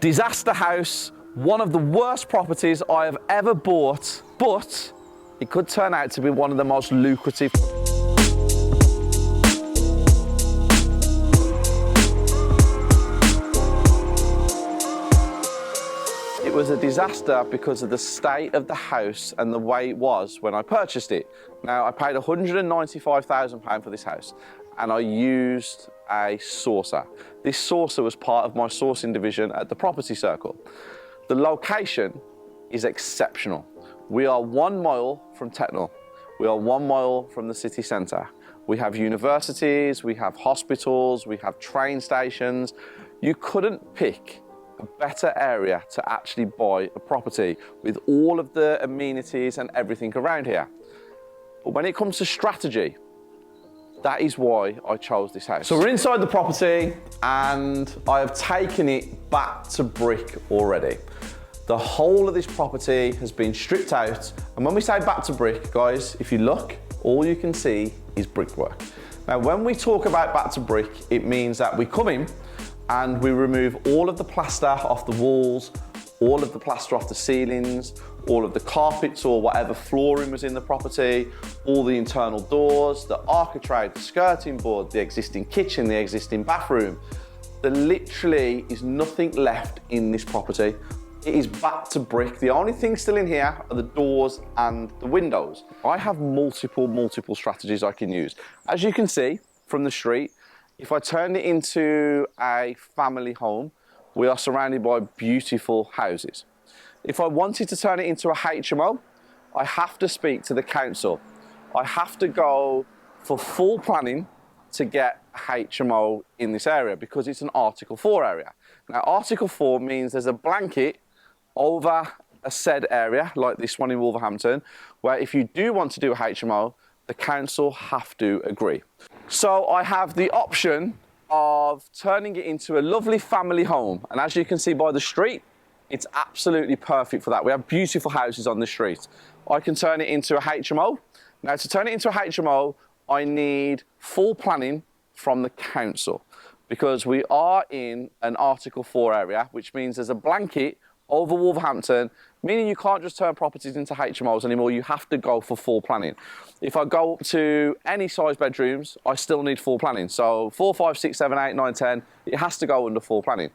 Disaster house, one of the worst properties I have ever bought, but it could turn out to be one of the most lucrative. It was a disaster because of the state of the house and the way it was when I purchased it. Now, I paid £195,000 for this house, and I used a saucer. This saucer was part of my sourcing division at the Property Circle. The location is exceptional. We are 1 mile from Tetnall. We are 1 mile from the city centre. We have universities, we have hospitals, we have train stations. You couldn't pick a better area to actually buy a property with all of the amenities and everything around here. But when it comes to strategy, that is why I chose this house. So we're inside the property and I have taken it back to brick already. The whole of this property has been stripped out. And when we say back to brick, guys, if you look, all you can see is brickwork. Now, when we talk about back to brick, it means that we come in and we remove all of the plaster off the walls, all of the plaster off the ceilings, all of the carpets or whatever flooring was in the property, all the internal doors, the architrave, the skirting board, the existing kitchen, the existing bathroom. There literally is nothing left in this property. It is back to brick. The only thing still in here are the doors and the windows. I have multiple strategies I can use. As you can see from the street, if I turn it into a family home, we are surrounded by beautiful houses. If I wanted to turn it into a HMO, I have to speak to the council. I have to go for full planning to get a HMO in this area because it's an Article 4 area. Now, Article 4 means there's a blanket over a said area, like this one in Wolverhampton, where if you do want to do a HMO, the council have to agree. So I have the option of turning it into a lovely family home. And as you can see by the street, it's absolutely perfect for that. We have beautiful houses on the street. I can turn it into a HMO. Now, to turn it into a HMO, I need full planning from the council because we are in an Article 4 area, which means there's a blanket over Wolverhampton, meaning you can't just turn properties into HMOs anymore. You have to go for full planning. If I go up to any size bedrooms, I still need full planning. So 4, 5, 6, 7, 8, 9, 10, it has to go under full planning.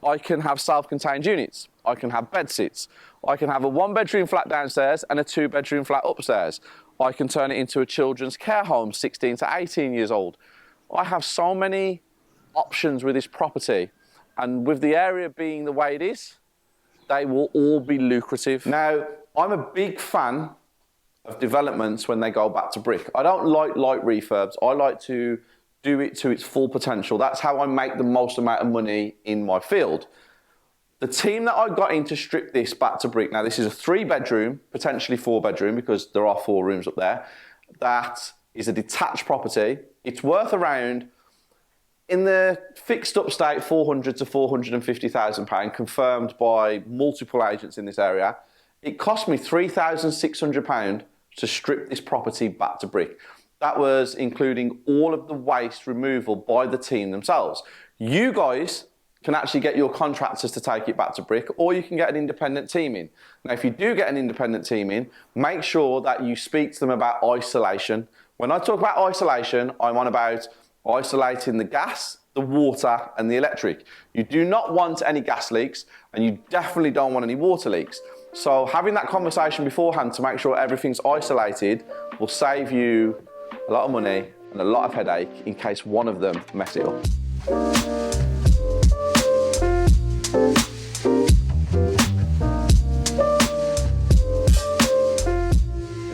I can have self-contained units. I can have bed sits. I can have a 1-bedroom flat downstairs and a 2-bedroom flat upstairs. I can turn it into a children's care home, 16 to 18 years old. I have so many options with this property. And with the area being the way it is, they will all be lucrative. Now, I'm a big fan of developments when they go back to brick. I don't like light refurbs. I like to do it to its full potential. That's how I make the most amount of money in my field. The team that I got in to strip this back to brick, now this is a 3-bedroom, potentially 4-bedroom because there are 4 rooms up there. That is a detached property. It's worth around, in the fixed up state, £400,000 to £450,000, confirmed by multiple agents in this area. It cost me £3,600 to strip this property back to brick. That was including all of the waste removal by the team themselves. You guys can actually get your contractors to take it back to brick, or you can get an independent team in. Now, if you do get an independent team in, make sure that you speak to them about isolation. When I talk about isolation, I'm on about isolating the gas, the water, and the electric. You do not want any gas leaks, and you definitely don't want any water leaks. So having that conversation beforehand to make sure everything's isolated will save you a lot of money and a lot of headache in case one of them mess it up.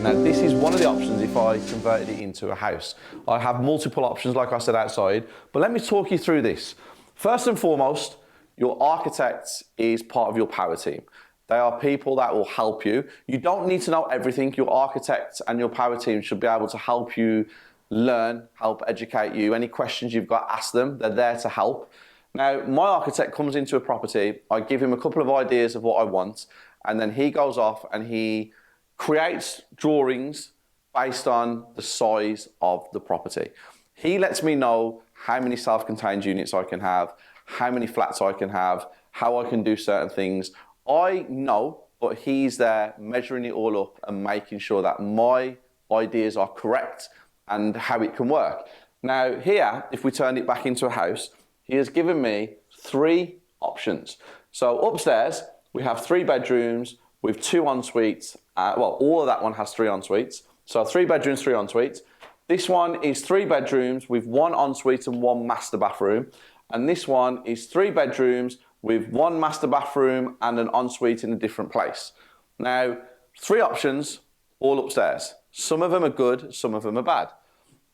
Now, this is one of the options if I converted it into a house. I have multiple options, like I said, outside, but let me talk you through this. First and foremost, your architect is part of your power team. They are people that will help you. You don't need to know everything. Your architect and your power team should be able to help you learn, help educate you. Any questions you've got, ask them. They're there to help. Now, my architect comes into a property, I give him a couple of ideas of what I want, and then he goes off and he creates drawings based on the size of the property. He lets me know how many self-contained units I can have, how many flats I can have, how I can do certain things. I know, but he's there measuring it all up and making sure that my ideas are correct and how it can work. Now here, if we turn it back into a house, he has given me 3 options. So upstairs, we have 3 bedrooms with 2 en-suites. Well, all of that one has 3 en-suites. So 3 bedrooms, 3 en-suites. This one is 3 bedrooms with 1 ensuite and 1 master bathroom. And this one is 3 bedrooms with 1 master bathroom and an ensuite in a different place. Now, 3 options, all upstairs. Some of them are good, some of them are bad.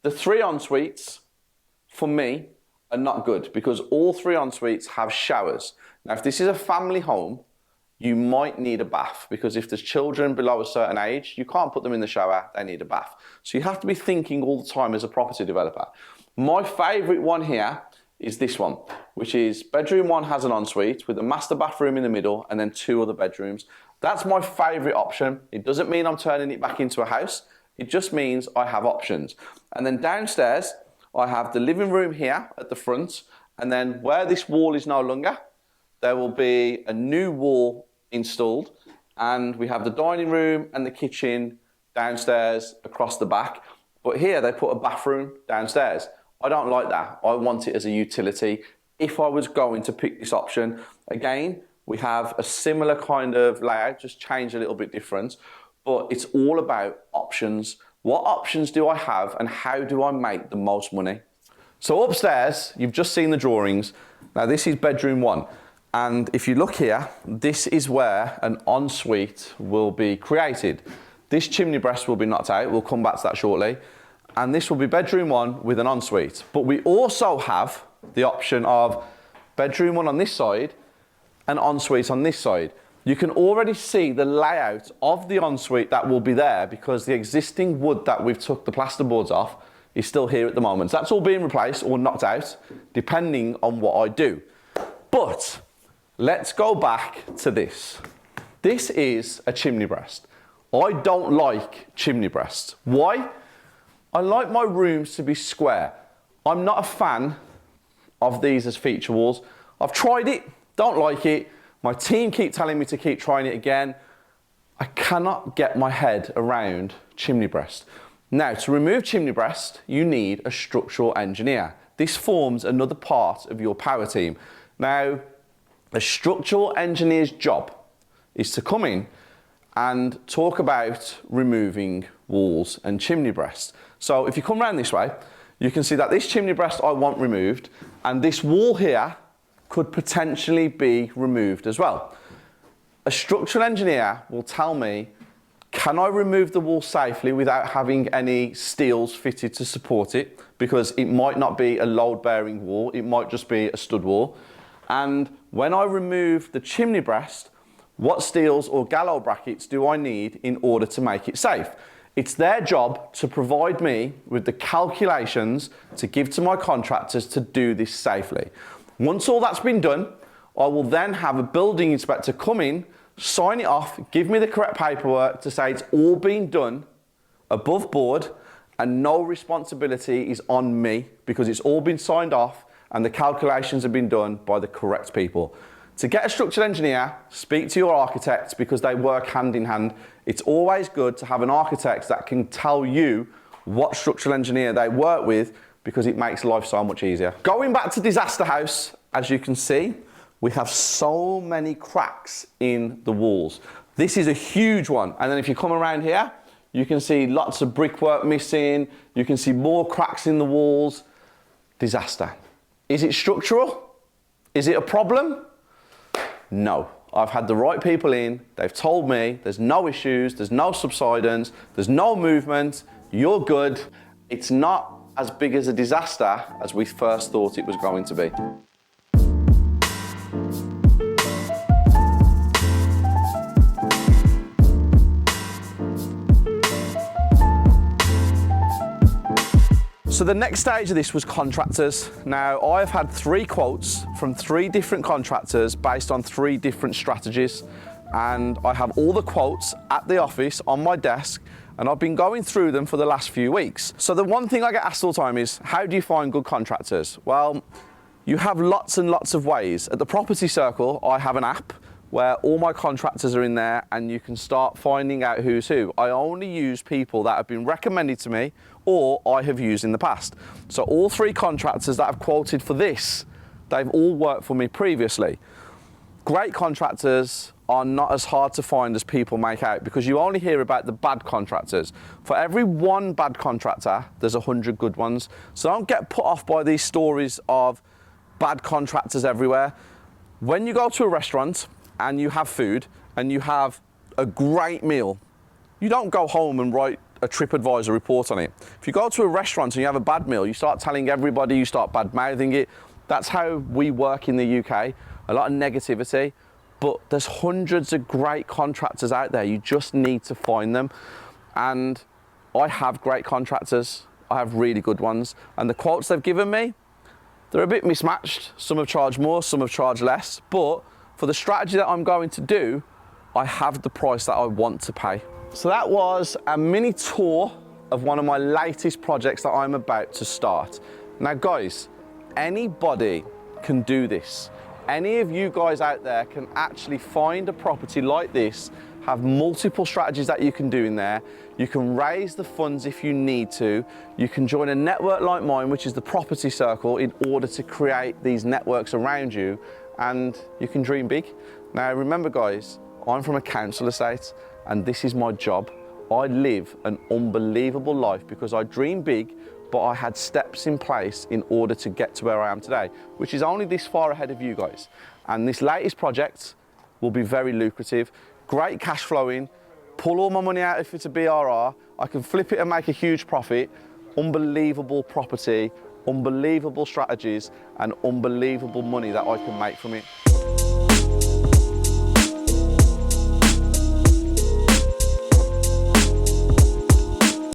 The 3 ensuites, for me, are not good because all 3 ensuites have showers. Now, if this is a family home, you might need a bath because if there's children below a certain age, you can't put them in the shower, they need a bath. So you have to be thinking all the time as a property developer. My favorite one here is this one, which is bedroom 1 has an ensuite with a master bathroom in the middle and then 2 other bedrooms. That's my favorite option. It doesn't mean I'm turning it back into a house. It just means I have options. And then downstairs, I have the living room here at the front, and then where this wall is no longer, there will be a new wall installed, and we have the dining room and the kitchen downstairs across the back. But here they put a bathroom downstairs. I don't like that. I want it as a utility. If I was going to pick this option, again, we have a similar kind of layout, just change a little bit different, but it's all about options. What options do I have and how do I make the most money? So upstairs, you've just seen the drawings. Now this is bedroom 1. And if you look here, this is where an ensuite will be created. This chimney breast will be knocked out. We'll come back to that shortly. And this will be bedroom 1 with an ensuite. But we also have the option of bedroom 1 on this side and ensuite on this side. You can already see the layout of the ensuite that will be there because the existing wood that we've took the plasterboards off is still here at the moment. So that's all being replaced or knocked out, depending on what I do. But let's go back to this. This is a chimney breast. I don't like chimney breasts. Why? I like my rooms to be square. I'm not a fan of these as feature walls. I've tried it, don't like it. My team keep telling me to keep trying it again. I cannot get my head around chimney breast. Now, to remove chimney breast, you need a structural engineer. This forms another part of your power team. Now, a structural engineer's job is to come in and talk about removing walls and chimney breast. So if you come around this way, you can see that this chimney breast I want removed, and this wall here could potentially be removed as well. A structural engineer will tell me, can I remove the wall safely without having any steels fitted to support it? Because it might not be a load-bearing wall, it might just be a stud wall. And when I remove the chimney breast, what steels or gallows brackets do I need in order to make it safe? It's their job to provide me with the calculations to give to my contractors to do this safely. Once all that's been done, I will then have a building inspector come in, sign it off, give me the correct paperwork to say it's all been done above board and no responsibility is on me because it's all been signed off and the calculations have been done by the correct people. To get a structural engineer, speak to your architects because they work hand in hand. It's always good to have an architect that can tell you what structural engineer they work with because it makes life so much easier. Going back to Disaster House, as you can see, we have so many cracks in the walls. This is a huge one. And then if you come around here, you can see lots of brickwork missing. You can see more cracks in the walls. Disaster. Is it structural? Is it a problem? No. I've had the right people in. They've told me there's no issues, there's no subsidence, there's no movement. You're good. It's not as big as a disaster as we first thought it was going to be. So the next stage of this was contractors. Now, I've had 3 quotes from 3 different contractors based on 3 different strategies. And I have all the quotes at the office on my desk, and I've been going through them for the last few weeks. So the one thing I get asked all the time is, how do you find good contractors? Well, You have lots and lots of ways. At the Property Circle, I have an app where all my contractors are in there and you can start finding out who's who. I only use people that have been recommended to me or I have used in the past. So all 3 contractors that I've quoted for this, they've all worked for me previously. Great contractors are not as hard to find as people make out because you only hear about the bad contractors. For every 1 bad contractor, there's 100 good ones. So don't get put off by these stories of bad contractors everywhere. When you go to a restaurant and you have food and you have a great meal, you don't go home and write a TripAdvisor report on it. If you go to a restaurant and you have a bad meal, you start telling everybody, you start bad-mouthing it. That's how we work in the UK. A lot of negativity, but there's hundreds of great contractors out there. You just need to find them. And I have great contractors. I have really good ones. And the quotes they've given me, they're a bit mismatched. Some have charged more, some have charged less. But for the strategy that I'm going to do, I have the price that I want to pay. So that was a mini tour of one of my latest projects that I'm about to start. Now guys, anybody can do this. Any of you guys out there can actually find a property like this, have multiple strategies that you can do in there. You can raise the funds if you need to. You can join a network like mine, which is the Property Circle, in order to create these networks around you, and you can dream big. Now remember guys, I'm from a council estate and this is my job. I live an unbelievable life because I dream big, but I had steps in place in order to get to where I am today, which is only this far ahead of you guys. And this latest project will be very lucrative, great cash flowing, pull all my money out if it's a BRR, I can flip it and make a huge profit, unbelievable property, unbelievable strategies, and unbelievable money that I can make from it.